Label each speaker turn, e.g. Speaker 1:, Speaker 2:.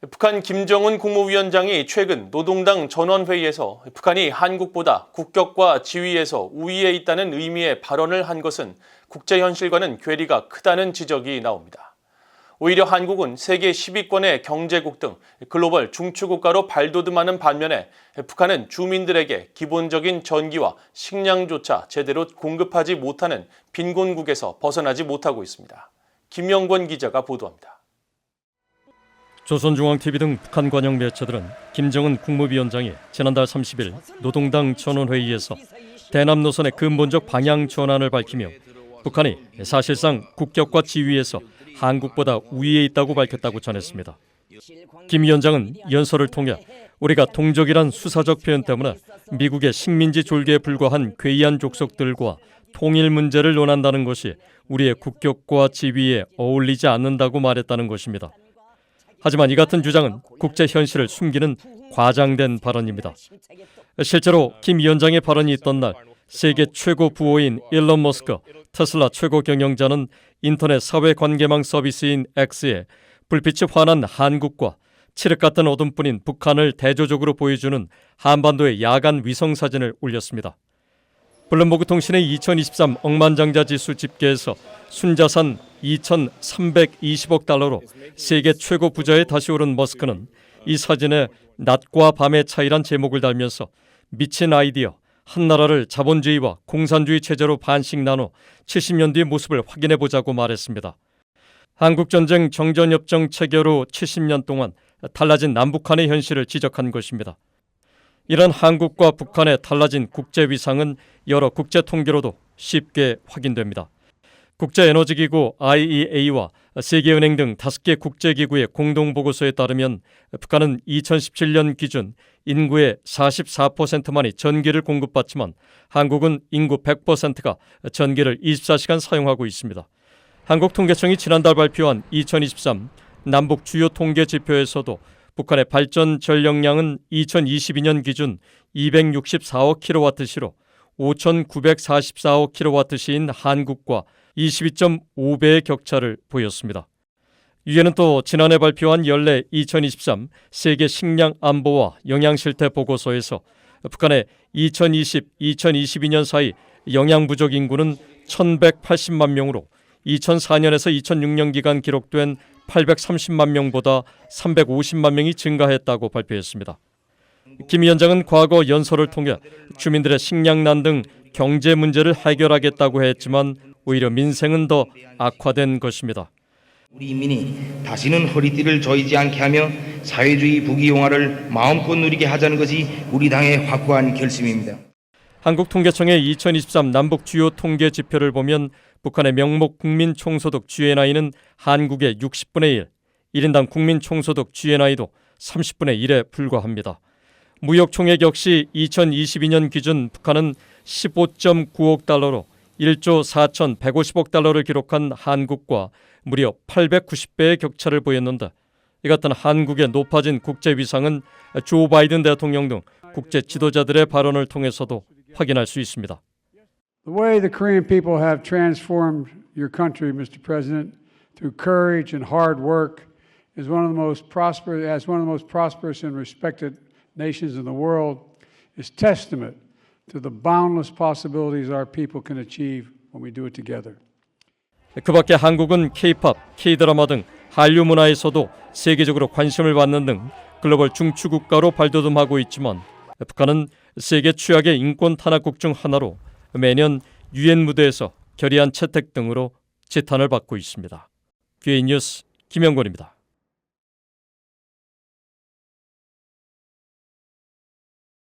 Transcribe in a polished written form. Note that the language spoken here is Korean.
Speaker 1: 북한 김정은 국무위원장이 최근 노동당 전원회의에서 북한이 한국보다 국격과 지위에서 우위에 있다는 의미의 발언을 한 것은 국제 현실과는 괴리가 크다는 지적이 나옵니다. 오히려 한국은 세계 10위권의 경제국 등 글로벌 중추국가로 발돋움하는 반면에 북한은 주민들에게 기본적인 전기와 식량조차 제대로 공급하지 못하는 빈곤국에서 벗어나지 못하고 있습니다. 김영권 기자가 보도합니다.
Speaker 2: 조선중앙TV 등 북한 관영 매체들은 김정은 국무위원장이 지난달 30일 노동당 전원회의에서 대남 노선의 근본적 방향 전환을 밝히며 북한이 사실상 국격과 지위에서 한국보다 우위에 있다고 밝혔다고 전했습니다. 김 위원장은 연설을 통해 우리가 동족이란 수사적 표현 때문에 미국의 식민지 졸개에 불과한 괴이한 족속들과 통일 문제를 논한다는 것이 우리의 국격과 지위에 어울리지 않는다고 말했다는 것입니다. 하지만 이 같은 주장은 국제 현실을 숨기는 과장된 발언입니다. 실제로 김 위원장의 발언이 있던 날 세계 최고 부호인 일론 머스크, 테슬라 최고 경영자는 인터넷 사회관계망 서비스인 X에 불빛이 환한 한국과 칠흑 같은 어둠뿐인 북한을 대조적으로 보여주는 한반도의 야간 위성사진을 올렸습니다. 블룸버그 통신의 2023 억만장자 지수 집계에서 순자산 2,320억 달러로 세계 최고 부자에 다시 오른 머스크는 이 사진에 낮과 밤의 차이란 제목을 달면서 미친 아이디어, 한나라를 자본주의와 공산주의 체제로 반씩 나눠 70년 뒤의 모습을 확인해보자고 말했습니다. 한국전쟁 정전협정 체결 후 70년 동안 달라진 남북한의 현실을 지적한 것입니다. 이런 한국과 북한의 달라진 국제 위상은 여러 국제 통계로도 쉽게 확인됩니다. 국제에너지기구 IEA와 세계은행 등 5개 국제기구의 공동보고서에 따르면 북한은 2017년 기준 인구의 44%만이 전기를 공급받지만 한국은 인구 100%가 전기를 24시간 사용하고 있습니다. 한국통계청이 지난달 발표한 2023 남북 주요 통계 지표에서도 북한의 발전 전력량은 2022년 기준 264억 킬로와트시로 5,944억 킬로와트시인 한국과 22.5배의 격차를 보였습니다. 유엔은 또 지난해 발표한 연례 2023 세계 식량 안보와 영양 실태 보고서에서 북한의 2020-2022년 사이 영양 부족 인구는 1,180만 명으로 2004년에서 2006년 기간 기록된 830만 명보다 350만 명이 증가했다고 발표했습니다. 김 위원장은 과거 연설을 통해 주민들의 식량난 등 경제 문제를 해결하겠다고 했지만 오히려 민생은 더 악화된 것입니다.
Speaker 3: 우리 인민이 다시는 허리띠를 조이지 않게 하며 사회주의 부귀영화를 마음껏 누리게 하자는 것이 우리 당의 확고한 결심입니다.
Speaker 2: 한국통계청의 2023 남북 주요 통계 지표를 보면 북한의 명목 국민총소득 GNI는 한국의 60분의 1, 1인당 국민총소득 GNI도 30분의 1에 불과합니다. 무역총액 역시 2022년 기준 북한은 15.9억 달러로 1조 4,150억 달러를 기록한 한국과 무려 890배의 격차를 보였는데 이 같은 한국의 높아진 국제 위상은 조 바이든 대통령 등 국제 지도자들의 발언을 통해서도 확인할 수 있습니다.
Speaker 4: The way the Korean people have transformed your country, Mr. President, through courage and hard work, is one of the most prosperous and respected nations in the world, is testament to the boundless possibilities our people can achieve when we do it together.
Speaker 2: 그 밖에 한국은 K-팝, K-드라마 등 한류 문화에서도 세계적으로 관심을 받는 등 글로벌 중추국가로 발돋움하고 있지만 북한은 세계 최악의 인권 탄압국 중 하나로 매년 유엔 무대에서 결의안 채택 등으로 지탄을 받고 있습니다. VOA 뉴스 김영권입니다.